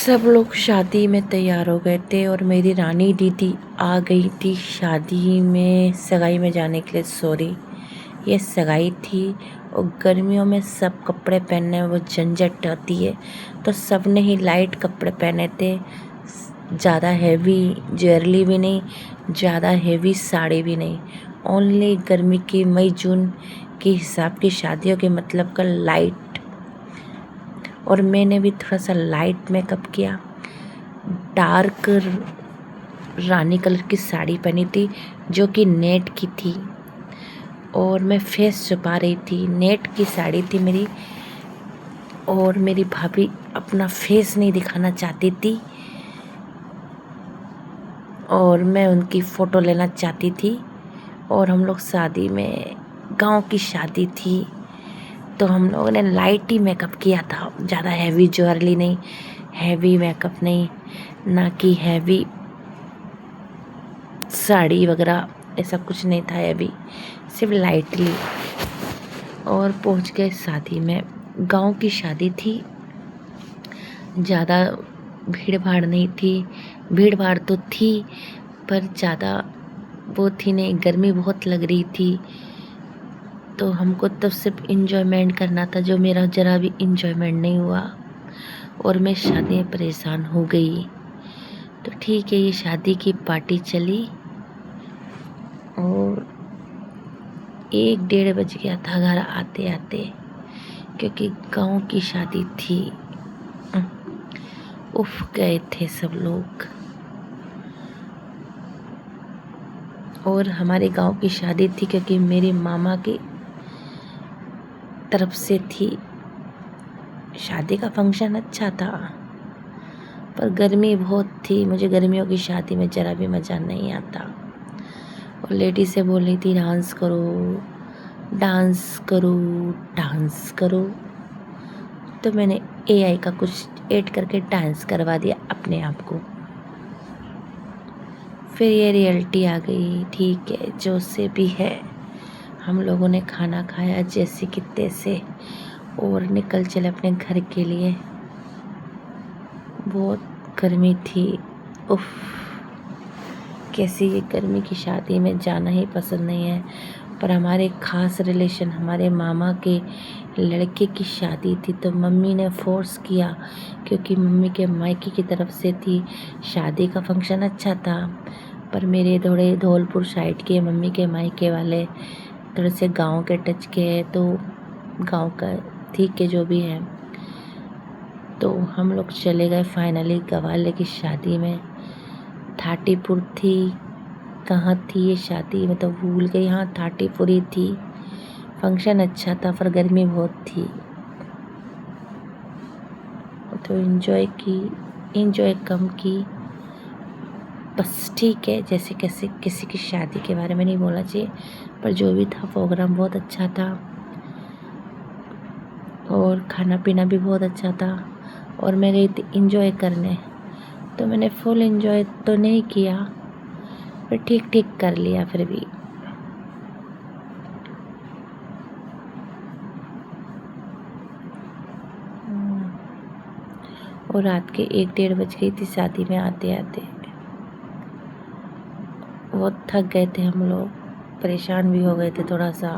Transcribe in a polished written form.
सब लोग शादी में तैयार हो गए थे और मेरी रानी दीदी आ गई थी शादी में, सगाई में जाने के लिए। सॉरी, ये सगाई थी और गर्मियों में सब कपड़े पहनने में वो झंझट आती है, तो सब ने ही लाइट कपड़े पहने थे। ज़्यादा हैवी ज्वेलरी भी नहीं, ज़्यादा हैवी साड़ी भी नहीं। ओनली गर्मी की मई जून के हिसाब की शादियों के मतलब का लाइट। और मैंने भी थोड़ा सा लाइट मेकअप किया। डार्क रानी कलर की साड़ी पहनी थी जो कि नेट की थी और मैं फेस छुपा रही थी। नेट की साड़ी थी मेरी और मेरी भाभी अपना फेस नहीं दिखाना चाहती थी और मैं उनकी फ़ोटो लेना चाहती थी। और हम लोग शादी में, गांव की शादी थी, तो हम लोगों ने लाइट ही मेकअप किया था। ज़्यादा हैवी ज्वेलरी नहीं, हैवी मेकअप नहीं, ना कि हैवी साड़ी वगैरह, ऐसा कुछ नहीं था हैवी, सिर्फ लाइटली। और पहुंच गए शादी में। गांव की शादी थी, ज़्यादा भीड़ भाड़ नहीं थी। भीड़ भाड़ तो थी पर ज़्यादा वो थी नहीं, गर्मी बहुत लग रही थी। तो हमको तो सिर्फ इंजॉयमेंट करना था, जो मेरा ज़रा भी इंजॉयमेंट नहीं हुआ और मैं शादी में परेशान हो गई। तो ठीक है, ये शादी की पार्टी चली और 1-1:30 बज गया था घर आते आते, क्योंकि गांव की शादी थी। उफ गए थे सब लोग। और हमारे गांव की शादी थी क्योंकि मेरे मामा की तरफ से थी। शादी का फंक्शन अच्छा था पर गर्मी बहुत थी। मुझे गर्मियों की शादी में ज़रा भी मज़ा नहीं आता। और लेडी से बोल रही थी डांस करो, डांस करो, डांस करो। तो मैंने एआई का कुछ ऐड करके डांस करवा दिया अपने आप को। फिर ये रियलिटी आ गई। ठीक है, जो से भी है, हम लोगों ने खाना खाया जैसे कि तैसे और निकल चले अपने घर के लिए। बहुत गर्मी थी। उफ, कैसी ये गर्मी की शादी में जाना ही पसंद नहीं है। पर हमारे ख़ास रिलेशन, हमारे मामा के लड़के की शादी थी, तो मम्मी ने फोर्स किया क्योंकि मम्मी के मायके की तरफ से थी। शादी का फंक्शन अच्छा था पर मेरे थोड़े धौलपुर साइड के मम्मी के मायके वाले थोड़े से गांव के टच के है, तो गांव का ठीक है जो भी है। तो हम लोग चले गए फाइनली गवाले की शादी में। थाटीपुर थी, कहाँ थी ये शादी, मैं तो भूल गई। हाँ, थाटीपुर ही थी। फंक्शन अच्छा था पर गर्मी बहुत थी, तो एंजॉय कम की। बस ठीक है, जैसे कैसे किसी की शादी के बारे में नहीं बोलना चाहिए, पर जो भी था प्रोग्राम बहुत अच्छा था और खाना पीना भी बहुत अच्छा था। और मैं गई थी एंजॉय करने, तो मैंने फुल एंजॉय तो नहीं किया पर ठीक ठीक कर लिया फिर भी। और रात के 1-1:30 बज गई थी शादी में आते आते। बहुत थक गए थे हम लोग, परेशान भी हो गए थे थोड़ा सा।